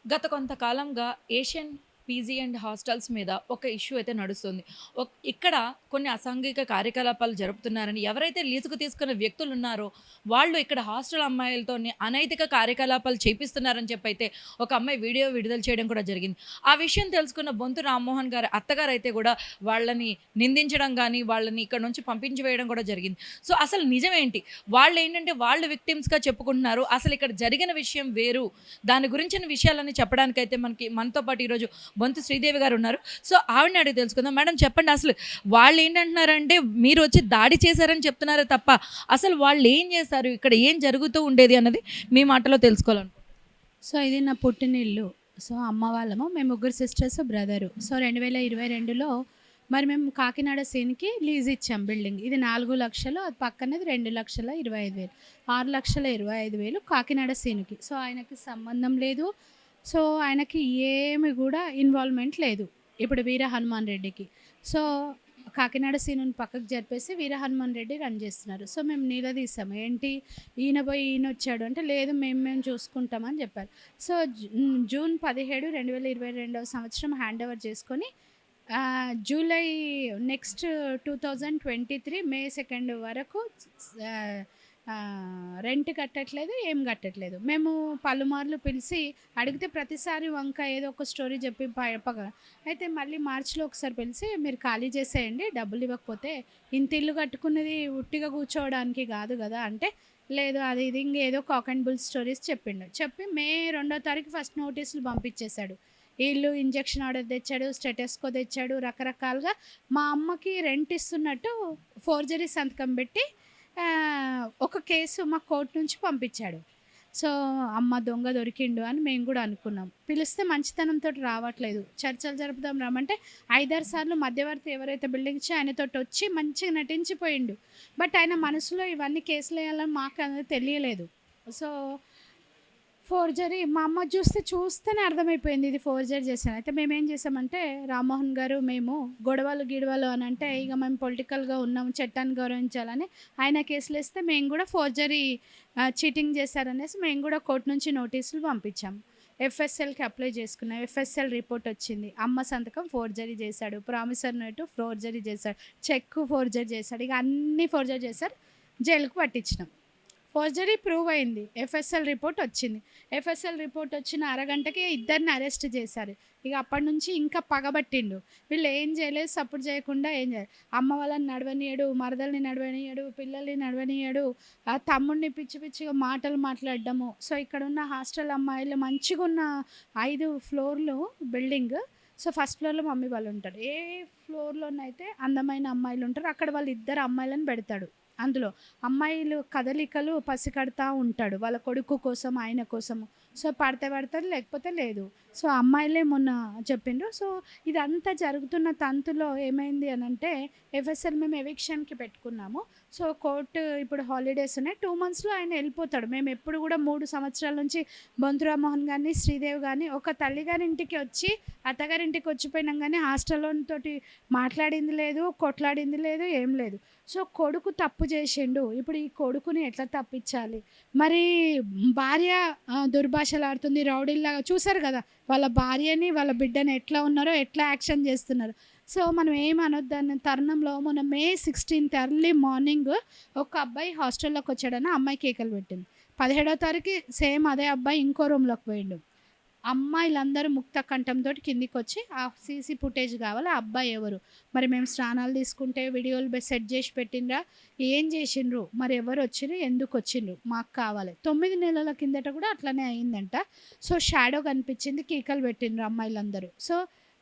గత కొంతకాలంగా Asian PG and hostels మీద ఒక ఇష్యూ అయితే నడుస్తుంది. ఇక్కడ కొన్ని అసాంఘిక కార్యకలాపాలు జరుపుతున్నారని ఎవరైతే లీజుకు తీసుకున్న వ్యక్తులున్నారో, వాళ్ళు ఇక్కడ హాస్టల్ అమ్మాయిలతోని అనైతిక కార్యకలాపాలు చేపిస్తున్నారని చెప్పైతే ఒక అమ్మాయి వీడియో విడుదల చేయడం కూడా జరిగింది. ఆ విషయం తెలుసుకున్న బొంతు రామ్మోహన్ గారి అత్తగారైతే గూడా వాళ్ళని నిందించడం గానీ, వాళ్ళని ఇక్కడ నుంచి పంపించి వేయడం కూడా జరిగింది. సో, అసలు నిజమేంటి? వాళ్ళేంటంటే వాళ్ళు విక్టిమ్స్‌గా చెప్పుకుంటున్నారు. అసలిక్కడ జరిగిన విషయం వేరు. దాని గురించిన విషయాలన్నీ చెప్పడానికైతే మనతో పాటు ఈరోజు బొంతు శ్రీదేవి గారు ఉన్నారు. సో, ఆవిడని అడిగి తెలుసుకుందాం. మేడం చెప్పండి అసలు వాళ్ళేంటంటున్నారంటే మీరు వచ్చి దాడి చేశారని చెప్తున్నారే తప్ప, అసలు వాళ్ళేం చేశారు? ఇక్కడ ఏం జరుగుతూ ఉండేది అన్నది మీ మాటలో తెలుసుకోవాలనుకుంటున్నాను. సో ఇది నా పుట్టినిల్లు. సో అమ్మ వాళ్ళము, మేము ముగ్గురు సిస్టర్స్, బ్రదరు. సో 2022లో మరి మేము కాకినాడ సీన్‌కి లీజ్ ఇచ్చాం బిల్డింగ్. ఇది 4,00,000, అది పక్కనది 2,25,000, 6,25,000 కాకినాడ సీన్‌కి. సో ఆయనకి సంబంధం లేదు. సో ఆయనకి ఏమి కూడా ఇన్వాల్వ్‌మెంట్ లేదు. ఇప్పుడు వీర హనుమాన్ రెడ్డికి. సో కాకినాడ సీనుని పక్కకు జరిపేసి వీర హనుమాన్ రెడ్డి రన్ చేస్తున్నారు. సో మేము నిలదీసాము. ఏంటి ఈయన పోయి ఈయనొచ్చాడు అంటే, లేదు మేము చూసుకుంటామని చెప్పారు. సో జూన్ 17, 2022 సంవత్సరం హ్యాండ్ ఓవర్ చేసుకొని జూలై నెక్స్ట్ 2023 మే 2 వరకు ఆహ్, రెంట్ కట్టట్లేదు, ఏం కట్టట్లేదు. మేము పలుమార్లు పిలిచి అడిగితే ప్రతిసారి వంక ఏదో ఒక స్టోరీ చెప్పి అయితే మళ్ళీ మార్చిలో ఒకసారి పిలిచి, మీరు ఖాళీ చేసేయండి, డబ్బులు ఇవ్వకపోతే ఇంత ఇల్లు కట్టుకున్నది ఉట్టిగా కూర్చోవడానికి కాదు కదా అంటే, లేదు అది ఇది ఇంకేదో కాక్ అండ్ బుల్ స్టోరీస్ చెప్పిండు. చెప్పి మే 2వ తారీఖు ఫస్ట్ నోటీసులు పంపించేశాడు. వీళ్ళు ఇంజెక్షన్ ఆర్డర్ తెచ్చాడు, స్టెటెస్కో తెచ్చాడు, రకరకాలుగా మా అమ్మకి రెంట్ ఇస్తున్నట్టు ఫోర్జరీ సంతకం పెట్టి ఒక కేసు మా కోర్టు నుంచి పంపించాడు. సో అమ్మ దొంగ దొరికిండు అని మేము కూడా అనుకున్నాం. పిలిస్తే మంచితనంతో రావట్లేదు. చర్చలు జరుపుదాం రమ్మంటే 5, 6 సార్లు మధ్యవర్తి ఎవరైతే బిల్డింగ్ ఇచ్చి ఆయనతోటి వచ్చి మంచిగా నటించిపోయిండు. బట్ ఆయన మనసులో ఇవన్నీ కేసులు వేయాలని మాకు అనేది తెలియలేదు. సో ఫోర్జరీ మా అమ్మ చూస్తేనే అర్థమైపోయింది ఇది ఫోర్జరీ చేశాను. అయితే మేమేం చేసామంటే, రామ్మోహన్ గారు మేము గొడవలు గిడవలు అని అంటే ఇక మేము పొలిటికల్గా ఉన్నాం, చట్టాన్ని గౌరవించాలని ఆయన కేసులు వేస్తే మేము కూడా ఫోర్జరీ చీటింగ్ చేశారనేసి మేము కూడా కోర్టు నుంచి నోటీసులు పంపించాం. ఎఫ్ఎస్ఎల్కి అప్లై చేసుకున్నాం. ఎఫ్ఎస్ఎల్ రిపోర్ట్ వచ్చింది. అమ్మ సంతకం ఫోర్జరీ చేశాడు, ప్రామిసర్ నోటు ఫోర్జరీ చేశాడు, చెక్ ఫోర్జరీ చేశాడు, ఇక అన్నీ ఫోర్జరీ చేశారు. జైలుకు పట్టించినాం. ఫోర్జరీ ప్రూవ్ అయింది. ఎఫ్ఎస్ఎల్ రిపోర్ట్ వచ్చింది. ఎఫ్ఎస్ఎల్ రిపోర్ట్ వచ్చిన అరగంటకి ఇద్దరిని అరెస్ట్ చేశారు. ఇక అప్పటి నుంచి ఇంకా పగబట్టిండు. వీళ్ళు ఏం చేయలేదు, సపోర్ట్ చేయకుండా ఏం చేయలేదు. అమ్మ వాళ్ళని నడవనీయడు, మరదల్ని నడవనీయడు, పిల్లల్ని నడవనీయడు, ఆ తమ్ముడిని పిచ్చి పిచ్చిగా మాటలు మాట్లాడడము. సో ఇక్కడ ఉన్న హాస్టల్ అమ్మాయిలు మంచిగా ఉన్న 5 ఫ్లోర్లు బిల్డింగ్. సో ఫస్ట్ ఫ్లోర్లో మమ్మీ వాళ్ళు ఉంటారు. ఏ ఫ్లోర్లోనైతే అందమైన అమ్మాయిలు ఉంటారో అక్కడ వాళ్ళు ఇద్దరు అమ్మాయిలను పెడతాడు. అందులో అమ్మాయిలు కదలికలు పసికడతా ఉంటాడు వాళ్ళ కొడుకు కోసం, ఆయన కోసము. సో పడితే పడతారు, లేకపోతే లేదు. సో అమ్మాయిలే మొన్న చెప్పిండ్రు. సో ఇదంతా జరుగుతున్న తంతులో ఏమైంది అని అంటే, ఎఫ్ఎస్ఎల్ మేము ఎవిక్షన్కి పెట్టుకున్నాము. సో కోర్టు ఇప్పుడు హాలిడేస్ ఉన్నాయి, 2 మంత్స్లో ఆయన వెళ్ళిపోతాడు. మేము ఎప్పుడు కూడా 3 సంవత్సరాల నుంచి బొంతు రామ్మోహన్ గారిని, శ్రీదేవి గారిని ఒక తల్లిగారింటికి వచ్చి అత్తగారింటికి వచ్చిపోయినాం, కానీ హాస్టల్లోనితోటి మాట్లాడింది లేదు, కొట్లాడింది లేదు, ఏం లేదు. సో కొడుకు తప్పు చేసిండు, ఇప్పుడు ఈ కొడుకుని ఎట్లా తప్పించాలి? మరి భార్య దుర్భాషలాడుతుంది, రౌడీల్లాగా చూసారు కదా వాళ్ళ భార్యని, వాళ్ళ బిడ్డని ఎట్లా ఉన్నారో, ఎట్లా యాక్షన్ చేస్తున్నారు. సో మనం ఏం అనొద్దన్న తరుణంలో మొన్న మే 16 ఎర్లీ మార్నింగ్ ఒక అబ్బాయి హాస్టల్లోకి వచ్చాడని అమ్మాయి కేకలు పెట్టింది. 17వ తారీఖు సేమ్ అదే అబ్బాయి ఇంకో రూమ్లోకి పోయిండు. అమ్మాయిలందరూ ముక్త కంఠంతో కిందికొచ్చి ఆ సీసీ ఫుటేజ్ కావాలి, ఆ అబ్బాయి ఎవరు, మరి మేము స్నానాలు తీసుకుంటే వీడియోలు సెట్ చేసి పెట్టిండ్రా, ఏం చేసిండ్రు, మరి ఎవరు వచ్చిండ్రు, ఎందుకు వచ్చిండ్రు, మాకు కావాలి. 9 నెలల కిందట కూడా అట్లనే అయిందంట. సో షాడో కనిపించింది, కీకలు పెట్టిండ్రు అమ్మాయిలందరూ. సో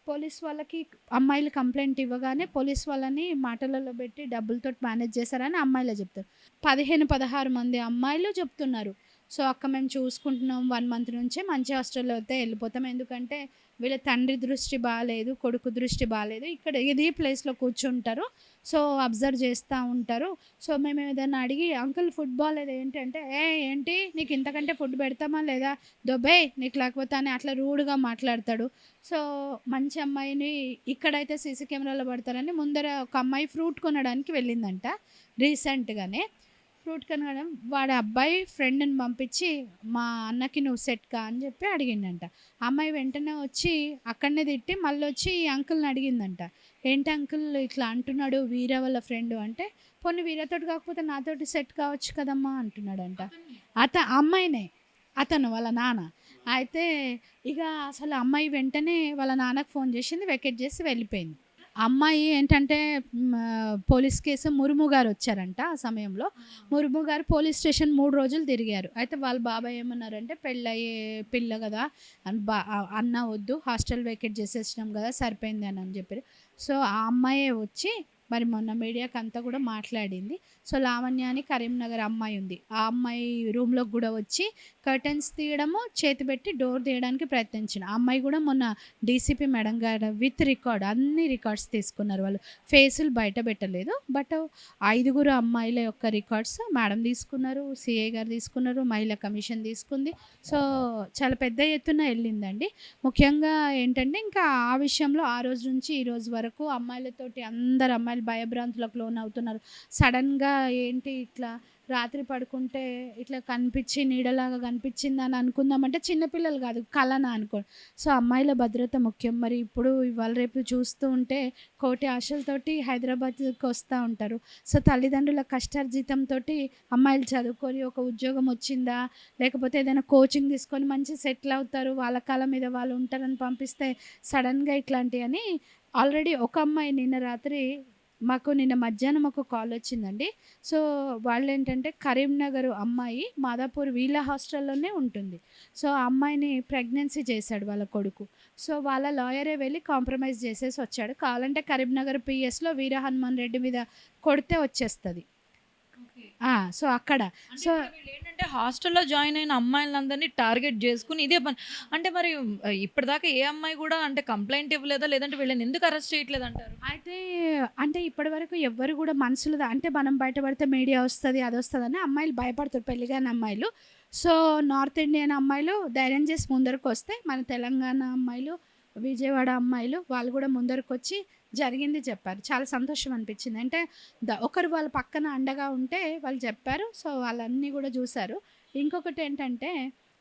పోలీస్ వాళ్ళకి అమ్మాయిలు కంప్లైంట్ ఇవ్వగానే పోలీస్ వాళ్ళని మాటలలో పెట్టి డబ్బులతో మేనేజ్ చేశారని అమ్మాయిలే చెప్తారు. 15, 16 మంది అమ్మాయిలు చెప్తున్నారు. సో అక్క మేము చూసుకుంటున్నాం, 1 మంత్ నుంచే మంచి హాస్టల్లో అయితే వెళ్ళిపోతాం, ఎందుకంటే వీళ్ళ తండ్రి దృష్టి బాగాలేదు, కొడుకు దృష్టి బాగాలేదు, ఇక్కడ ఇది ప్లేస్లో కూర్చుంటారు, సో అబ్జర్వ్ చేస్తూ ఉంటారు. సో మేము ఏదైనా అడిగి, అంకుల్ ఫుట్బాల్ అది ఏంటంటే, ఏంటి నీకు ఇంతకంటే ఫుడ్ పెడతామా లేదా, దొబ్బే నీకు లేకపోతే అని అట్లా రూడ్గా మాట్లాడతాడు. సో మంచి అమ్మాయిని ఇక్కడైతే సీసీ కెమెరాలో పడతారని ముందర ఒక అమ్మాయి ఫ్రూట్ కొనడానికి వెళ్ళిందంట రీసెంట్గానే. ఫ్రూట్ కనడం వాడి అబ్బాయి ఫ్రెండ్‌ని పంపించి, "మా అన్నకి నువ్వు సెట్ కా" అని చెప్పి అడిగిండంట. ఆ అమ్మాయి వెంటనే వచ్చి అక్కడనే తిట్టి మళ్ళొచ్చి ఈ అంకుల్‌ని అడిగిందంట. "ఏంటి అంకుల్ ఇట్లా అంటున్నాడు వీర వాళ్ళ ఫ్రెండు" అంటే, "పోనీ వీరతోటి కాకపోతే నాతోటి సెట్ కావచ్చు కదమ్మా" అంటున్నాడంట. అమ్మాయినే. అతను వాళ్ళ నాన్న. అయితే ఇక అసలు అమ్మాయి వెంటనే వాళ్ళ నాన్నకి ఫోన్ చేసింది. వెకేట్ చేసి వెళ్ళిపోయింది. అమ్మాయి ఏంటంటే పోలీస్ కేసు ముర్ము గారు వచ్చారంట ఆ సమయంలో. ముర్ము గారు పోలీస్ స్టేషన్ 3 రోజులు తిరిగారు. అయితే వాళ్ళ బాబాయ్ ఏమన్నారంటే, "పెళ్ళయ్యే పిల్ల కదా! అన్న వద్దు, హాస్టల్ వెకేట్ చేసేసినాం కదా! సరిపోయింది" అని చెప్పారు. సో, ఆ అమ్మాయే వచ్చి మరి మొన్న మీడియాకి అంతా కూడా మాట్లాడింది. సో, లావణ్య అని కరీంనగర్ అమ్మాయి ఉంది. ఆ అమ్మాయి రూమ్‌లోకి కూడా వచ్చి కర్టెన్స్ తీయడము, చేతి పెట్టి డోర్ తీయడానికి ప్రయత్నించిన. ఆ అమ్మాయి కూడా మొన్న డీసీపీ మేడం గారు విత్ రికార్డ్ అన్ని రికార్డ్స్ తీసుకున్నారు వాళ్ళు. ఫేసులు బయట పెట్టలేదు. బట్ 5 అమ్మాయిల యొక్క రికార్డ్స్ మేడం తీసుకున్నారు, సీఐ గారు తీసుకున్నారు, మహిళా కమిషన్ తీసుకుంది. సో, చాలా పెద్ద ఎత్తున వెళ్ళిందండి. ముఖ్యంగా ఏంటంటే ఇంకా ఆ విషయంలో ఆ రోజు నుంచి ఈ రోజు వరకు అమ్మాయిలతోటి అందరు అమ్మాయిలు భయభ్రాంతులకు లోనవుతున్నారు. సడన్‌గా ఏంటి ఇట్లా రాత్రి పడుకుంటే ఇట్లా కనిపించి నీడలాగా కనిపించిందని అనుకుందామంటే చిన్నపిల్లలు కాదు కలనా అనుకోండి. సో, అమ్మాయిల భద్రత ముఖ్యం. మరి ఇప్పుడు ఇవాళ రేపు చూస్తూ ఉంటే కోటి ఆశలతోటి హైదరాబాద్‌కి వస్తా ఉంటారు. సో, తల్లిదండ్రుల కష్టార్జితంతోటి అమ్మాయిలు చదువుకొని ఒక ఉద్యోగం వచ్చిందా, లేకపోతే ఏదైనా కోచింగ్ తీసుకొని మంచి సెటిల్ అవుతారు, వాళ్ళ కాళ్ళ మీద వాళ్ళు ఉంటారని పంపిస్తే సడన్‌గా ఇట్లాంటియని ఆల్రెడీ ఒక అమ్మాయి నిన్న మధ్యాహ్నం ఒక కాల్ వచ్చిందండి. సో, వాళ్ళేంటంటే కరీంనగర్ అమ్మాయి మాదాపూర్ వీళ్ళ హాస్టల్‌లోనే ఉంటుంది. సో, ఆ అమ్మాయిని ప్రెగ్నెన్సీ చేశాడు వాళ్ళ కొడుకు. సో, వాళ్ళ లాయరే వెళ్ళి కాంప్రమైజ్ చేసేసి వచ్చాడు. కావాలంటే కరీంనగర్ పీఎస్‌లో వీర హనుమాన్ రెడ్డి మీద కొడితే వచ్చేస్తది. సో, అక్కడ. అంటే సో, ఇక్కడ వీళ్ళేంటంటే హాస్టల్‌లో జాయిన్ అయిన అమ్మాయిలందరిని టార్గెట్ జేసుకొని ఇదే పని. అంటే మరి ఇప్పటిదాకా ఏ అమ్మాయి గూడా అంటే కంప్లెయింట్ ఇవ్వలేదా? లేదంటే వీళ్ళని ఎందుకు అరెస్ట్ చేయట్లేదంటారు? అయితే అంటే ఇప్పటివరకు ఎవ్వరు గూడా మనసులో అంటే మనం బయటపడితే మీడియా వస్తది, అదొస్తదని అమ్మాయిలు భయపడతారు పెళ్లి గాని అమ్మాయిలు. సో, నార్త్ ఇండియన్ అమ్మాయిలు ధైర్యం చేసి ముందరకొస్తే, మన తెలంగాణ అమ్మాయిలు, విజయవాడ అమ్మాయిలు వాళ్ళు గూడా ముందరకొచ్చి జరిగింది చెప్పారు. చాలా సంతోషం అనిపించింది. అంటే ఒకరు వాళ్ళ పక్కన అండగా ఉంటే వాళ్ళు చెప్పారు. సో, వాళ్ళన్నీ గూడా జూసారు. ఇంకొకటేంటంటే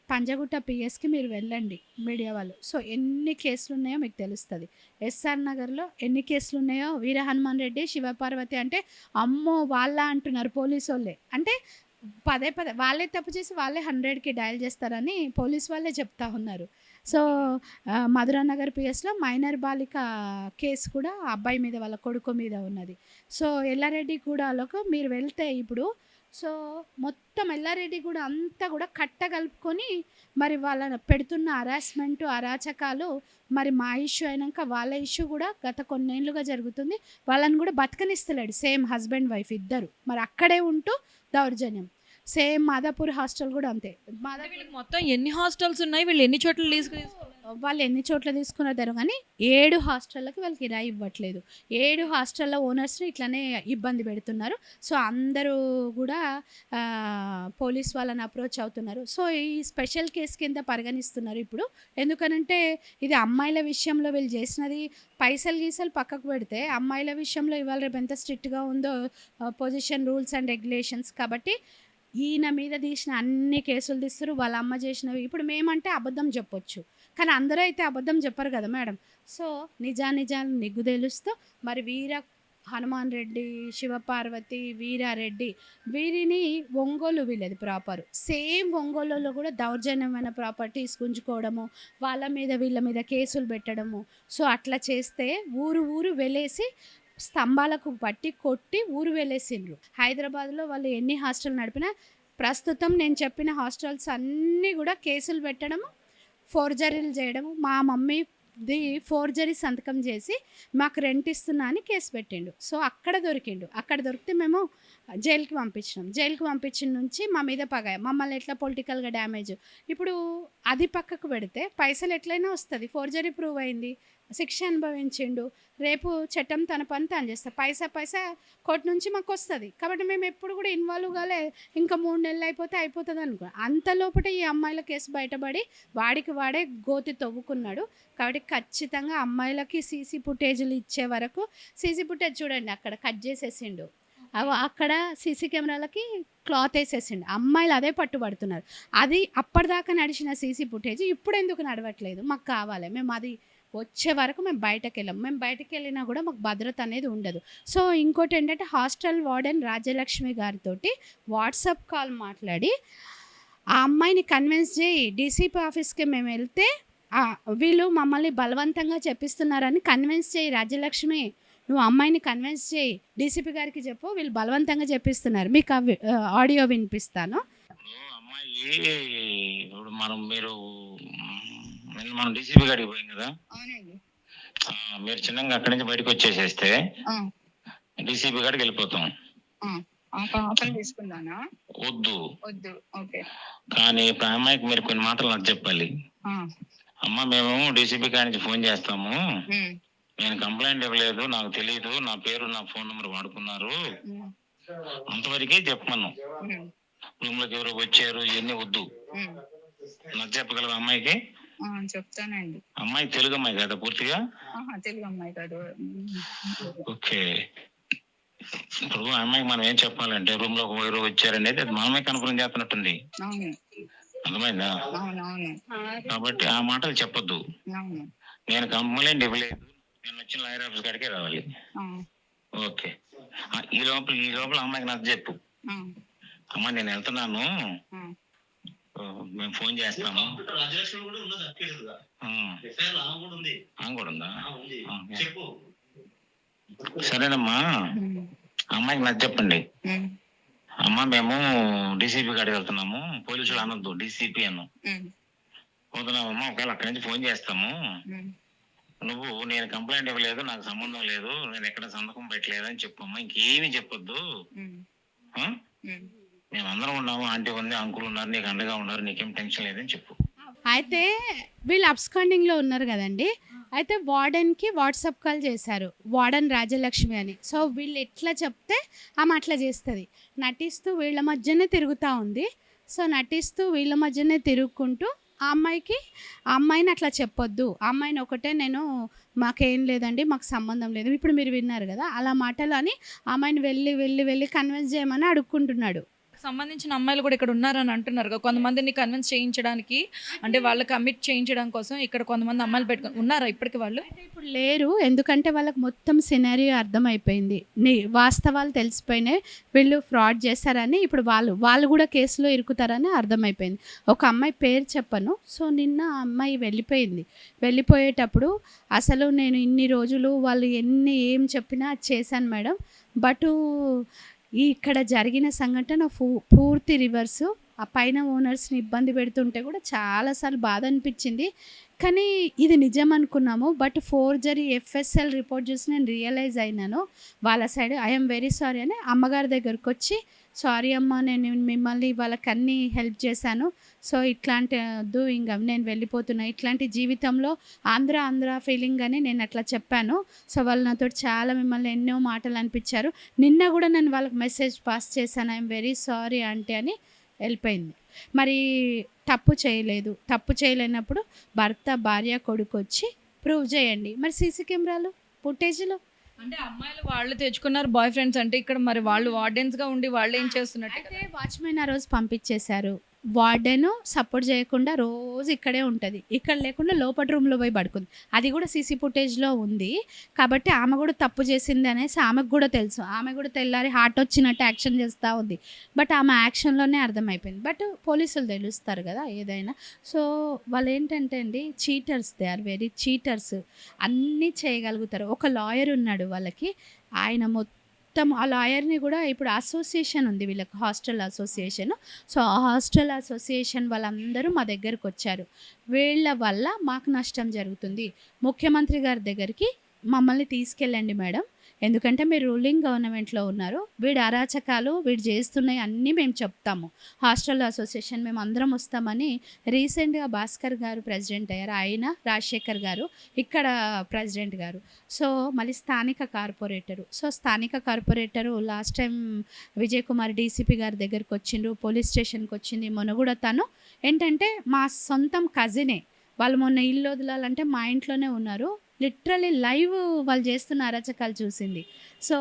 పంజాగుట్ట పీఎస్‌కి మీరు వెళ్ళండి మీడియా వాళ్ళు. సో, ఎన్ని కేసులున్నాయో మీకు తెలుస్తది. ఎస్ఆర్ నగర్‌లో ఎన్ని కేసులున్నాయో వీర హనుమాన్ రెడ్డి, శివపార్వతి అంటే అమ్మో! వాళ్ళా అంటున్నారు పోలీసోళ్ళే. అంటే పదే వాళ్ళే తప్పు చేసి వాళ్ళే 100కి డయల్ చేస్తారని పోలీస్ వాళ్ళే చెప్తా ఉన్నారు. సో, మధురా నగర్ పీఎస్‌లో మైనర్ బాలిక కేసు కూడా ఆ అబ్బాయి మీద వాళ్ళ కొడుకు మీద ఉన్నది. సో, ఎల్లారెడ్డిగూడలోకి మీరు వెళ్తే ఇప్పుడు సో, మొత్తం ఎల్లారెడ్డిగూడ అంతా కూడా కట్టగలుపుకొని మరి వాళ్ళని పెడుతున్న హరాస్మెంటు, అరాచకాలు మరి మా ఇష్యూ అయినంక వాళ్ళ ఇష్యూ కూడా గత కొన్నేళ్లుగా జరుగుతుంది. వాళ్ళని కూడా బతకనిస్తలేడు. సేమ్ హస్బెండ్, వైఫ్ ఇద్దరు. మరి అక్కడే ఉంటూ దౌర్జన్యం. సేమ్ మాదాపూర్ హాస్టల్ కూడా అంతే. అంటే వీళ్ళకి మొత్తం ఎన్ని హాస్టల్స్ ఉన్నాయి? వీళ్ళు ఎన్ని చోట్ల లీజ్‌కి తీసుకున్నారు? వాళ్ళు ఎన్ని చోట్ల తీసుకున్నారో తెలవదు గానీ 7 హాస్టళ్ళకి వాళ్ళు కిరాయి ఇవ్వట్లేదు. 7 హాస్టళ్ళ ఓనర్స్‌ని ఇట్లనే ఇబ్బంది పెడుతున్నారు. సో, అందరూ గూడా పోలీస్ వాళ్ళని అప్రోచ్ అవుతున్నారు. సో, ఈ స్పెషల్ కేస్ కింద పరిగణిస్తున్నారు ఇప్పుడు. ఎందుకనంటే ఇది అమ్మాయిల విషయంలో వీళ్ళు చేసినది పైసలు గీసలు పక్కకు పెడితే, అమ్మాయిల విషయంలో ఇవాళ రేపు ఎంత స్ట్రిక్ట్‌గా ఉందో పొజిషన్ రూల్స్ అండ్ రెగ్యులేషన్స్ కాబట్టి ఈయన మీద తీసిన అన్ని కేసులు తీస్తుర్రు. వాళ్ళ అమ్మ చేసినవి ఇప్పుడు మేమంటే అబద్ధం చెప్పొచ్చు. కానీ అందరూ అయితే అబద్ధం చెప్పరు కదా మేడం. సో, నిజానిజాలు నిగ్గు తేలుస్తూ మరి వీర హనుమాన్ రెడ్డి, శివపార్వతి, వీరారెడ్డి వీరిని ఒంగోలు వీళ్ళది ప్రాపర్. సేమ్ ఒంగోలులో కూడా దౌర్జన్యమైన ప్రాపర్టీస్ గుంజుకోవడము, వాళ్ళ మీద వీళ్ళ మీద కేసులు పెట్టడము. సో, అట్లా చేస్తే ఊరు ఊరు వెలేసి స్తంభాలకు పట్టి కొట్టి ఊరు వెళ్ళేసిండ్రు. హైదరాబాద్‌లో వాళ్ళు ఎన్ని హాస్టల్ నడిపినా ప్రస్తుతం నేను చెప్పిన హాస్టల్స్ అన్నీ కూడా కేసులు పెట్టడము, ఫోర్జరీలు చేయడము. మా మమ్మీది ఫోర్జరీ సంతకం చేసి మాకు రెంట్ ఇస్తున్నా అని కేసు పెట్టిండు. సో, అక్కడ దొరికిండు. అక్కడ దొరికితే మేము జైలుకి పంపించినాం. జైలుకి పంపించిన నుంచి మా మీద పగ. మమ్మల్ని ఎట్లా పొలిటికల్‌గా డ్యామేజ్. ఇప్పుడు అది పక్కకు పెడితే పైసలు ఎట్లైనా వస్తది. ఫోర్జరీ ప్రూవ్ అయింది. శిక్ష అనుభవించిండు. రేపు చట్టం తన పని తాను చేస్తది. పైసా కోర్టు నుంచి మాకొస్తది. కాబట్టి మేము ఎప్పుడు కూడా ఇన్వాల్వ్ కాలే. ఇంకా 3 నెలలు అయిపోతే అయిపోతదనుకున్నా. అంత లోపట ఈ అమ్మాయిల కేసు బయటపడి వాడికి వాడే గోతి తవ్వుకున్నాడు. కాబట్టి ఖచ్చితంగా అమ్మాయిలకి సీసీ ఫుటేజులు ఇచ్చే వరకు సీసీ ఫుటేజ్ చూడండి అక్కడ కట్ చేసేసిండు. అక్కడ సీసీ కెమెరాలకి క్లాత్ వేసేసిండు. అమ్మాయిలు అదే పట్టుబడుతున్నారు. అది అప్పటిదాకా నడిచిన సీసీ ఫుటేజ్ ఇప్పుడెందుకు నడవట్లేదు? మాకు కావాలి. మేము అది వచ్చే వరకు మేము బయటకెళ్ళం. మేము బయటకెళ్ళినా కూడా మాకు భద్రత అనేది ఉండదు. సో, ఇంకోటేంటంటే హాస్టల్ వార్డెన్ రాజ్యలక్ష్మి గారితోటి వాట్సాప్ కాల్ మాట్లాడి, ఆ అమ్మాయిని కన్విన్స్ చేయి, డీసీపీ ఆఫీస్‌కి మేమెళ్తే వీళ్ళు మమ్మల్ని బలవంతంగా చెప్పిస్తున్నారని కన్విన్స్ చేయి రాజ్యలక్ష్మి. నువ్వు అమ్మాయిని కన్విన్స్ చేయి. డీసీపీ గారికి చెప్పు, వీళ్ళు బలవంతంగా చెప్పిస్తున్నారు. మీకు ఆడియో వినిపిస్తాను. అమ్మాయి ఇప్పుడు మనం డీసీపీ గారికి పోయాం కదా. అవునండి. మీరు చిన్నగా అక్కడి నుంచి బయటకు వచ్చేసేస్తే ఆ, డీసీపీ గారికి వెళ్ళిపోతాం. ఆ, ఆఫర్ తీసుకుందానా? వద్దు. వద్దు. ఓకే. కానీ ఇప్పుడు ఆ అమ్మాయికి మీరు కొన్ని మాటలు నాకు చెప్పాలి. ఆ, అమ్మ, మేము డీసీపీ గారి నుంచి ఫోన్ చేస్తాము, ఉమ్, నేను కంప్లైంట్ ఇవ్వలేదు, నాకు తెలియదు, నా పేరు నా ఫోన్ నెంబర్ వాడుకున్నారు, ఉమ్, అంతవరకే చెప్పమను. ఉమ్, రూమ్ లోకి ఎవరో వచ్చారు, ఇవన్నీ వద్దు. ఉమ్. నాకు చెప్పగలవా అమ్మాయికి? చెప్తానండి. అమ్మాయి తెలుగు అమ్మాయి కదా పూర్తిగా? తెలుగు అమ్మాయి కాదు. ఓకే. ఇప్పుడు ఆ అమ్మాయికి మనం ఏం చెప్పాలంటే రూమ్ లో ఎవరో వచ్చారనేది అది మనమే కన్ఫర్మ్ చేస్తున్నట్టుంది. అవును, అర్థమైందా? అవునవును, కాబట్టి ఆ మాటలు చెప్పొద్దు. అవును. నేను కంప్లైంట్ ఇవ్వలేదు, నేను వచ్చిన లాయర్ ఆఫీస్ కాడికే రావాలి. ఆ, ఓకే. ఈ లోపల అమ్మాయికి నాకు చెప్పు, ఆ, అమ్మ నేను వెళ్తున్నాను, ఆ. మేము ఫోన్ చేస్తాము. ఆమె కూడా ఉందా? సరేనమ్మా, ఉమ్, అమ్మాయికి నాకు చెప్పండి. ఉమ్, అమ్మ, మేము డీసీపీ కాడికి వెళ్తున్నాము, పోలీసులు అనొద్దు, డీసీపీ అను. ఉమ్, పోతున్నామమ్మా, ఒకవేళ అక్కడి నుంచి ఫోన్ చేస్తాము, ఉమ్. నువ్వు నేను కంప్లైంట్ ఇవ్వలేదు, నాకు సంబంధం లేదు, నేను ఎక్కడ సంతకం పెట్టలేదు అని చెప్పమ్మా, ఇంకేమీ చెప్పొద్దు. ఉమ్, ఆ? ఉమ్. మేము అందరం ఉన్నాము, ఆంటీ ఉంది, అంకుల్ ఉన్నారు, నీకు అండగా ఉన్నారు, నీకేం టెన్షన్ లేదని చెప్పు. అయితే వీళ్ళు అబ్స్కాండింగ్లో ఉన్నారు కదండి. అయితే వార్డెన్కి వాట్సాప్ కాల్ చేశారు, వార్డెన్ రాజ్యలక్ష్మి అని. సో వీళ్ళు ఎట్లా చెప్తే ఆమె అట్లా చేస్తుంది. నటిస్తూ వీళ్ళ మధ్యనే తిరుగుతూ ఉంది. సో నటిస్తూ వీళ్ళ మధ్యనే తిరుగుకుంటూ ఆ అమ్మాయిని అట్లా చెప్పొద్దు, ఆ అమ్మాయిని ఒకటే నేను మాకేం లేదండి, మాకు సంబంధం లేదు, ఇప్పుడు మీరు విన్నారు కదా అలా మాటలు అని ఆ అమ్మాయిని వెళ్ళి కన్విన్స్ చేయమని అడుక్కుంటున్నాడు. సంబంధించిన అమ్మాయిలు కూడా ఇక్కడ ఉన్నారని అంటున్నారు కదా, కొంతమందిని కన్విన్స్ చేయించడానికి, అంటే వాళ్ళకి కమిట్ చేయించడం కోసం ఇక్కడ కొంతమంది అమ్మాయిలు పెట్టుకుని ఉన్నారా ఇప్పటికి? వాళ్ళు అయితే ఇప్పుడు లేరు, ఎందుకంటే వాళ్ళకి మొత్తం సినారియో అర్థమైపోయింది, వాస్తవాలు తెలిసిపోయినాయి, వీళ్ళు ఫ్రాడ్ చేస్తారని. ఇప్పుడు వాళ్ళు కూడా కేసులో ఇరుకుతారని అర్థమైపోయింది. ఒక అమ్మాయి పేరు చెప్పను. సో నిన్న ఆ అమ్మాయి వెళ్ళిపోయేటప్పుడు అసలు నేను ఇన్ని రోజులు వాళ్ళు ఏం చెప్పినా అది చేశాను మేడం, బట్ ఇక్కడ జరిగిన సంఘటన పూర్తి రివర్సు. ఆ పైన ఓనర్స్ని ఇబ్బంది పెడుతుంటే కూడా చాలాసార్లు బాధ అనిపించింది, కానీ ఇది నిజం అనుకున్నాము. బట్ ఫోర్జరీ ఎఫ్ఎస్ఎల్ రిపోర్ట్ చూసి నేను రియలైజ్ అయినాను వాళ్ళ సైడ్. ఐఎమ్ వెరీ సారీ అని అమ్మగారి దగ్గరకు వచ్చి, సారీ అమ్మ, నేను మిమ్మల్ని వాళ్ళకి అన్నీ హెల్ప్ చేశాను, సో ఇట్లాంటి వద్దు, ఇంకా నేను వెళ్ళిపోతున్నా, ఇట్లాంటి జీవితంలో ఆంధ్ర ఫీలింగ్ అని నేను అట్లా చెప్పాను. సో వాళ్ళు నాతో చాలా మిమ్మల్ని ఎన్నో మాటలు అనిపించారు. నిన్న కూడా నేను వాళ్ళకి మెసేజ్ పాస్ చేశాను, ఐఎమ్ వెరీ సారీ ఆంటీ అని వెళ్ళిపోయింది. మరి తప్పు చేయలేనప్పుడు భర్త భార్య కొడుకు వచ్చి ప్రూవ్ చేయండి. మరి సీసీ కెమెరాలు ఫుటేజ్లో అంటే అమ్మాయిలు వాళ్ళు తెచ్చుకున్నారు బాయ్ ఫ్రెండ్స్, అంటే ఇక్కడ మరి వాళ్ళు వార్డెన్స్గా ఉండి వాళ్ళు ఏం చేస్తున్నట్టు? అయితే వాచ్మెన్ ఆ రోజు పంపించేశారు. వార్డెన్ సపోర్ట్ చేయకుండా రోజు ఇక్కడే ఉంటుంది, ఇక్కడ లేకుండా లోపల రూమ్లో పోయి పడుకుంది. అది కూడా సీసీ ఫుటేజ్లో ఉంది. కాబట్టి ఆమె కూడా తప్పు చేసింది అనేసి ఆమెకు కూడా తెలుసు. ఆమె కూడా తెల్లారి హార్ట్ వచ్చినట్టు యాక్షన్ చేస్తూ ఉంది. బట్ ఆమె యాక్షన్లోనే అర్థమైపోయింది. బట్ పోలీసులు తెలుస్తారు కదా ఏదైనా. సో వాళ్ళు ఏంటంటే అండి, cheaters, they are very cheaters. అన్నీ చేయగలుగుతారు. ఒక లాయర్ ఉన్నాడు వాళ్ళకి, ఆయన మొత్తం ఆ లాయర్ని కూడా ఇప్పుడు అసోసియేషన్ ఉంది వీళ్ళకి, హాస్టల్ అసోసియేషన్. సో ఆ హాస్టల్ అసోసియేషన్ వాళ్ళందరూ మా దగ్గరకు వచ్చారు. వీళ్ళ వల్ల మాకు నష్టం జరుగుతుంది, ముఖ్యమంత్రి గారి దగ్గరికి మమ్మల్ని తీసుకెళ్ళండి మేడం, ఎందుకంటే మీరు రూలింగ్ గవర్నమెంట్లో ఉన్నారు, వీడి అరాచకాలు వీడు చేస్తున్నాయి అన్నీ మేము చెప్తాము, హాస్టల్ అసోసియేషన్ మేము అందరం వస్తామని. రీసెంట్గా భాస్కర్ గారు ప్రెసిడెంట్ అయ్యారు, ఆయన రాజశేఖర్ గారు ఇక్కడ ప్రెసిడెంట్ గారు. సో మళ్ళీ స్థానిక corporator last time Vijay Kumar DCP గారి దగ్గరికి వచ్చిండ్రు, పోలీస్ స్టేషన్కి వచ్చింది. మొన్న కూడా తను ఏంటంటే మా సొంతం కజినే, వాళ్ళు మొన్న ఇల్లు వదలాలంటే మా ఇంట్లోనే ఉన్నారు, లిటరలీ లైవ్ వాళ్ళు చేస్తున్న అరాచకాలు చూసింది. సో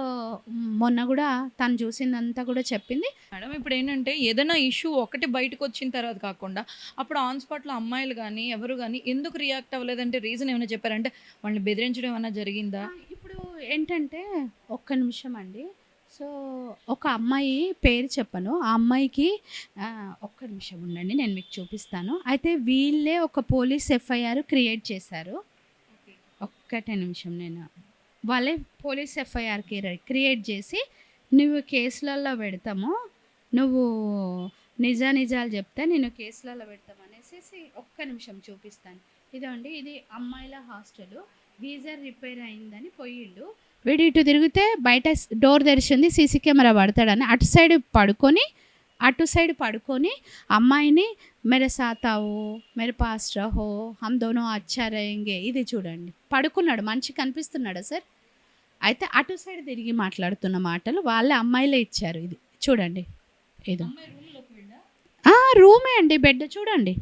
మొన్న కూడా తను చూసిందంతా కూడా చెప్పింది. మేడం ఇప్పుడు ఏంటంటే ఏదైనా ఇష్యూ ఒకటి బయటకు వచ్చిన తర్వాత కాకుండా అప్పుడు ఆన్ స్పాట్లో అమ్మాయిలు కానీ ఎవరు కానీ ఎందుకు రియాక్ట్ అవ్వలేదంటే రీజన్ ఏమైనా చెప్పారంటే వాళ్ళని బెదిరించడం ఏమైనా జరిగిందా? ఇప్పుడు ఏంటంటే ఒక్క నిమిషం అండి. సో ఒక అమ్మాయి పేరు చెప్పను. ఆ అమ్మాయికి ఒక్క నిమిషం ఉండండి, నేను మీకు చూపిస్తాను. అయితే వీళ్ళే ఒక పోలీస్ ఎఫ్ఐఆర్ క్రియేట్ చేశారు. ఒక్కటే నిమిషం, నేను వాళ్ళే పోలీస్ ఎఫ్ఐఆర్ క్రియేట్ చేసి నువ్వు కేసులలో పెడతాము, నువ్వు నిజాలు చెప్తే నేను కేసులలో పెడతాము అనేసి ఒక్క నిమిషం చూపిస్తాను. ఇదండి, ఇది అమ్మాయిల హాస్టల్. గీజర్ రిపేర్ అయిందని పోయిండు. వీడు ఇటు తిరిగితే బయట డోర్ తెరిచింది, సీసీ కెమెరా పడతాడని అటు సైడ్ పడుకొని అమ్మాయిని मेरे साथ आओ मेरे पास रहो हम दोनों अच्छा रहेंगे ఇది చూడండి, పడుకున్నాడు, మంచి కనిపిస్తున్నాడా సార్? అయితే అటు సైడ్ తిరిగి మాట్లాడుతున్న మాటలు వాళ్ళ అమ్మాయిలే ఇచ్చారు. ఇది చూడండి, ఇది రూమే అండి, బెడ్ చూడండి.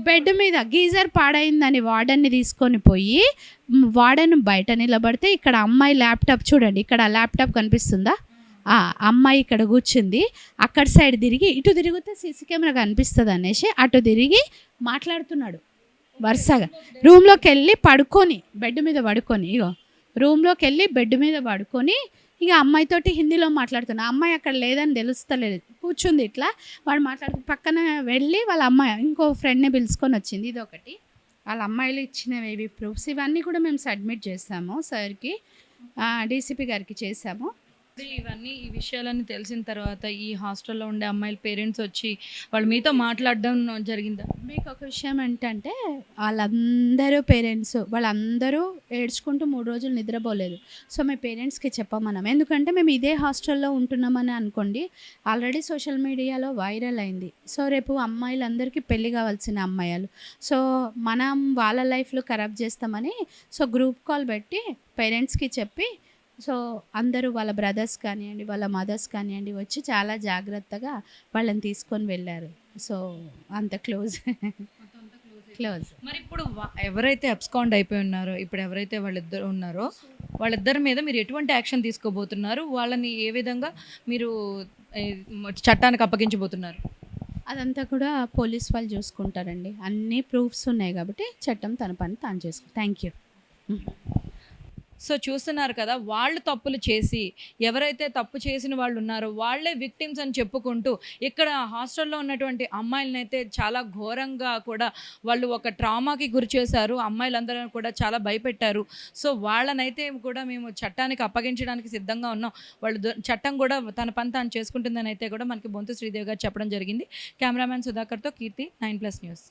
బెడ్ మీద గీజర్ పాడైందని వార్డన్ని తీసుకొని పోయి వార్డన్ బయట నిలబడితే ఇక్కడ అమ్మాయి ల్యాప్టాప్ చూడండి, ఇక్కడ ల్యాప్టాప్ కనిపిస్తుందా? అమ్మాయి ఇక్కడ కూర్చుంది, అక్కడ సైడ్ తిరిగి ఇటు తిరిగితే సీసీ కెమెరా కనిపిస్తుంది అనేసి అటు తిరిగి మాట్లాడుతున్నాడు వరుసగా. రూమ్లోకి వెళ్ళి పడుకొని బెడ్ మీద పడుకొని రూమ్లోకి వెళ్ళి బెడ్ మీద పడుకొని ఇక అమ్మాయితోటి హిందీలో మాట్లాడుతున్నా. అమ్మాయి అక్కడ లేదని తెలుస్తలేదు, కూర్చుంది ఇట్లా. వాడు పక్కన వెళ్ళి వాళ్ళ అమ్మాయి ఇంకో ఫ్రెండ్ని పిలుచుకొని వచ్చింది. ఇది ఒకటి వాళ్ళ అమ్మాయిలు ఇచ్చినవి ఇవి ప్రూఫ్స్. ఇవన్నీ కూడా మేము సబ్మిట్ చేసాము సార్కి, డీసీపీ గారికి చేసాము. ఇవన్నీ ఈ విషయాలన్నీ తెలిసిన తర్వాత ఈ హాస్టల్లో ఉండే అమ్మాయిల పేరెంట్స్ వచ్చి వాళ్ళు మీతో మాట్లాడడం జరిగిందా? మీకు ఒక విషయం ఏంటంటే వాళ్ళందరూ పేరెంట్స్ వాళ్ళందరూ ఏడ్చుకుంటూ 3 రోజులు నిద్రపోలేదు. సో మీ పేరెంట్స్కి చెప్పమన్నాం, ఎందుకంటే మేము ఇదే హాస్టల్లో ఉంటున్నామని అనుకోండి, ఆల్రెడీ సోషల్ మీడియాలో వైరల్ అయింది. సో రేపు అమ్మాయిలందరికీ పెళ్ళి కావాల్సిన అమ్మాయిలు, సో మనం వాళ్ళ లైఫ్లో ఖరాబ్ చేస్తామని సో గ్రూప్ కాల్ పెట్టి పేరెంట్స్కి చెప్పి సో అందరూ వాళ్ళ బ్రదర్స్ కానివ్వండి వాళ్ళ మదర్స్ కానివ్వండి వచ్చి చాలా జాగ్రత్తగా వాళ్ళని తీసుకొని వెళ్ళారు. సో అంత క్లోజ్. మరి ఇప్పుడు ఎవరైతే అబ్స్కాండ్ అయిపోయి ఉన్నారో, ఇప్పుడు ఎవరైతే వాళ్ళిద్దరు ఉన్నారో వాళ్ళిద్దరి మీద మీరు ఎటువంటి యాక్షన్ తీసుకోబోతున్నారు? వాళ్ళని ఏ విధంగా మీరు చట్టానికి అప్పగించబోతున్నారు? అదంతా కూడా పోలీస్ వాళ్ళు చూసుకుంటారండి. అన్ని ప్రూఫ్స్ ఉన్నాయి కాబట్టి చట్టం తన పని తాను చేసుకుంటాం. Thank you. సో చూస్తున్నారు కదా, వాళ్ళు తప్పులు చేసి ఎవరైతే తప్పు చేసిన వాళ్ళు ఉన్నారో వాళ్ళే విక్టిమ్స్ అని చెప్పుకుంటూ ఇక్కడ హాస్టల్లో ఉన్నటువంటి అమ్మాయిలని అయితే చాలా ఘోరంగా కూడా వాళ్ళు ఒక ట్రామాకి గురి చేశారు. అమ్మాయిలందరూ కూడా చాలా భయపెట్టారు. సో వాళ్ళనైతే కూడా మేము చట్టానికి అప్పగించడానికి సిద్ధంగా ఉన్నాం. వాళ్ళు చట్టం కూడా తన పని తాను చేసుకుంటుందని అయితే కూడా మనకి బొంతు శ్రీదేవి గారు చెప్పడం జరిగింది. కెమెరామ్యాన్ సుధాకర్తో కీర్తి, 9+ న్యూస్.